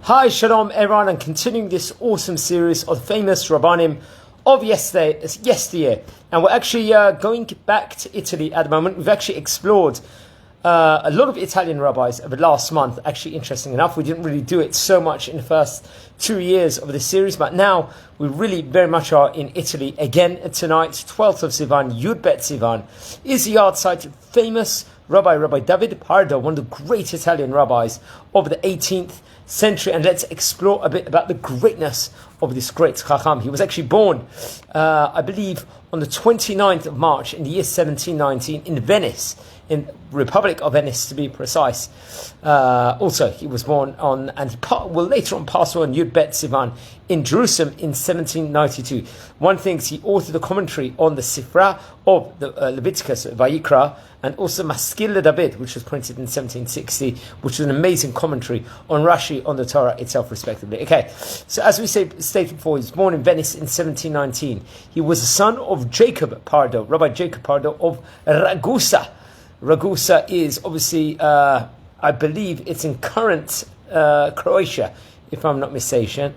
Hi, Shalom, everyone, and continuing this awesome series of famous Rabbanim of yesteryear. And we're actually going back to Italy at the moment. We've actually explored a lot of Italian rabbis over the last month. Actually, interesting enough, we didn't really do it so much in the first 2 years of the series, but now we really very much are in Italy again tonight. 12th of Sivan, Yud Bet Sivan, is the yard site of famous Rabbi David Pardo, one of the great Italian rabbis of the 18th century, and let's explore a bit about the greatness of this great Chacham. He was actually born, I believe, on the 29th of March in the year 1719 in Venice, in Republic of Venice to be precise. Also, he was born on, and he will later on pass on Yud Bet Sivan in Jerusalem in 1792. One thing is he authored a commentary on the Sifra of the Leviticus, Vayikra, and also Maskil David, which was printed in 1760, which was an amazing commentary on Rashi, on the Torah itself, respectively. Okay, so as we stated before, he was born in Venice in 1719. He was the son of Jacob Pardo, Rabbi Jacob Pardo of Ragusa. Ragusa is obviously, I believe it's in current Croatia, if I'm not mistaken.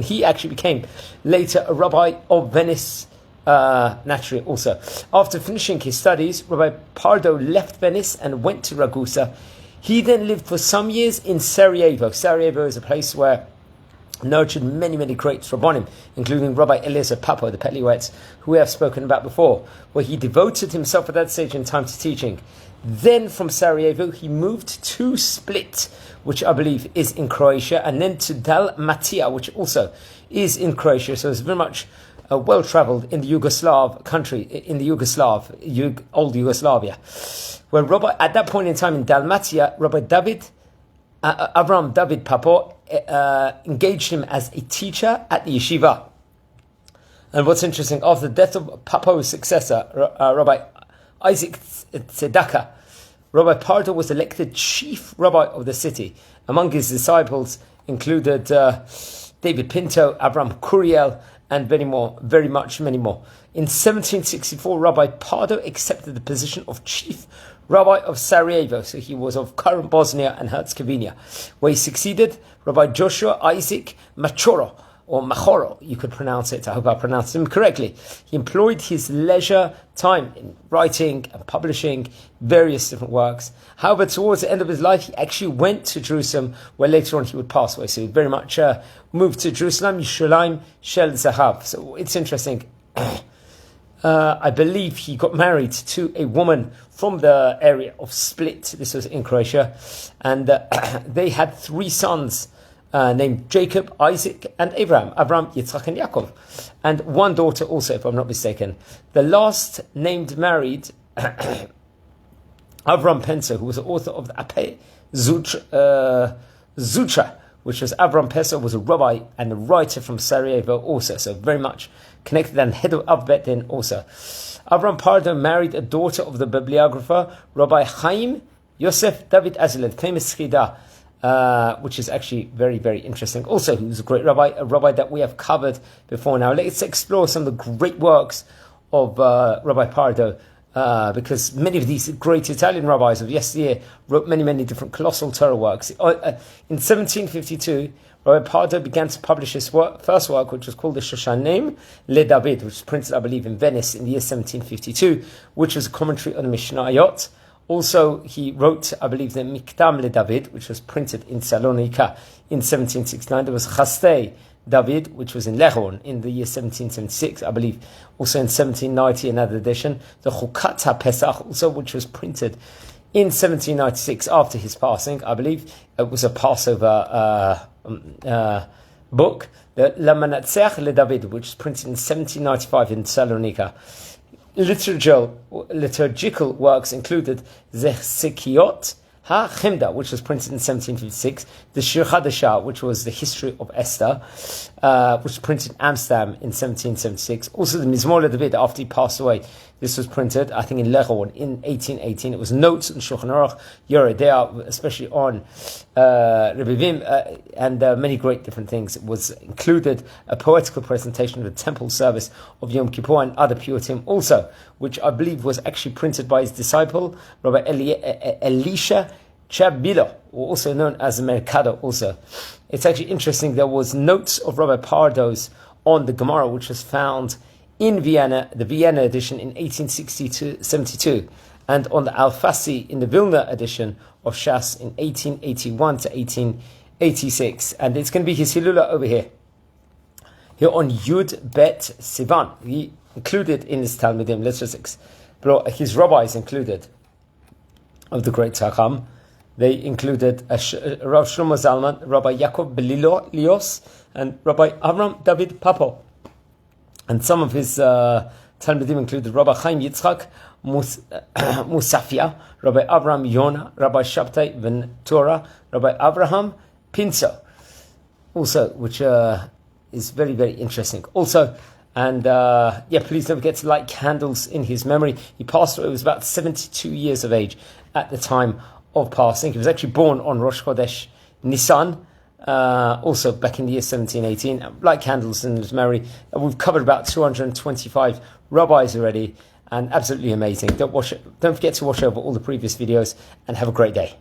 He actually became later a rabbi of Venice, naturally also. After finishing his studies, Rabbi Pardo left Venice and went to Ragusa. He then lived for some years in Sarajevo. Sarajevo is a place where nurtured many great Rabbanim, including Rabbi Eliezer Papo, the Peliwetz, who we have spoken about before, where he devoted himself at that stage in time to teaching. Then from Sarajevo, he moved to Split, which I believe is in Croatia, and then to Dalmatia, which also is in Croatia. So it's very much well-traveled in the Yugoslav country, in the old Yugoslavia, where at that point in time in Dalmatia, Rabbi Avram David Papo engaged him as a teacher at the Yeshiva. And what's interesting, after the death of Papo's successor, Rabbi Isaac Tzedakah, Rabbi Pardo was elected chief rabbi of the city. Among his disciples included David Pinto, Avram Kuriel, and many more. In 1764, Rabbi Pardo accepted the position of chief rabbi of Sarajevo, so he was of current Bosnia and Herzegovina, where he succeeded Rabbi Joshua Isaac Machoro, or Machoro, you could pronounce it. I hope I pronounced him correctly. He employed his leisure time in writing and publishing various different works. However, towards the end of his life, he actually went to Jerusalem, where later on he would pass away. So he very much moved to Jerusalem, Yerushalayim Shel Zahav. So it's interesting. I believe he got married to a woman from the area of Split. This was in Croatia. And they had 3 sons named Jacob, Isaac, and Abraham, Yitzchak, and Yaakov. And 1 daughter also, if I'm not mistaken. The last named married Avram Pensa, who was the author of the Apeh Zutra, which was Avram Pensa, was a rabbi and a writer from Sarajevo also, so very much connected, and head of Avbet then also. Avram Pardo married a daughter of the bibliographer Rabbi Chaim Yosef David Azuled, famous Chida, which is actually very interesting. Also, he was a great rabbi, a rabbi that we have covered before now. Let's explore some of the great works of Rabbi Pardo, because many of these great Italian rabbis of yesteryear wrote many different colossal Torah works. In 1752, Rabbi Pardo began to publish his first work, which was called the Shoshanim Le David, which was printed, I believe, in Venice in the year 1752, which was a commentary on the Mishnayot. Also, he wrote, I believe, the Miktam Le David, which was printed in Salonika in 1769. There was Chastei David, which was in Lechon in the year 1776, I believe. Also in 1790, another edition. The Chukat HaPesach, also, which was printed in 1796 after his passing, I believe. It was a Passover book. The La Manatzeach Le David, which was printed in 1795 in Salonika. Liturgical works included Zechiot HaChemda, which was printed in 1756, the Shir Chadashah, which was the history of Esther, which was printed in Amsterdam in 1776. Also the Mizmor David, after he passed away, this was printed, I think, in Lechon in 1818. It was notes on Shulchan Aruch, Yoredea, especially on Rebivim, and many great different things. It was included a poetical presentation of the temple service of Yom Kippur and other Puritim also, which I believe was actually printed by his disciple, Rabbi Elisha Chabilo, or also known as Mercado also. It's actually interesting, there was notes of Rabbi Pardo's on the Gemara, which was found in Vienna, the Vienna edition in 1862, and on the Alfasi in the Vilna edition of Shas in 1881 to 1886. And it's going to be his Hilula over here. Here on Yud Bet Sivan. He included in his Talmudim, let's just explore, his rabbis included, of the great Tzacham. They included Rav Shlomo Zalman, Rabbi Yaakov Lios, and Rabbi Avram David Papo. And some of his Talmudim included Rabbi Chaim Yitzchak Musafia, Rabbi Avram Yonah, Rabbi Shabtai Ventura, Rabbi Abraham Pinso. Also, which is very, very interesting. Also, and please don't forget to light candles in his memory. He passed away, he was about 72 years of age at the time of passing. He was actually born on Rosh Chodesh Nisan, also back in the year 1718. Light candles in his memory. We've covered about 225 rabbis already, and absolutely amazing. Don't forget to watch over all the previous videos, and have a great day.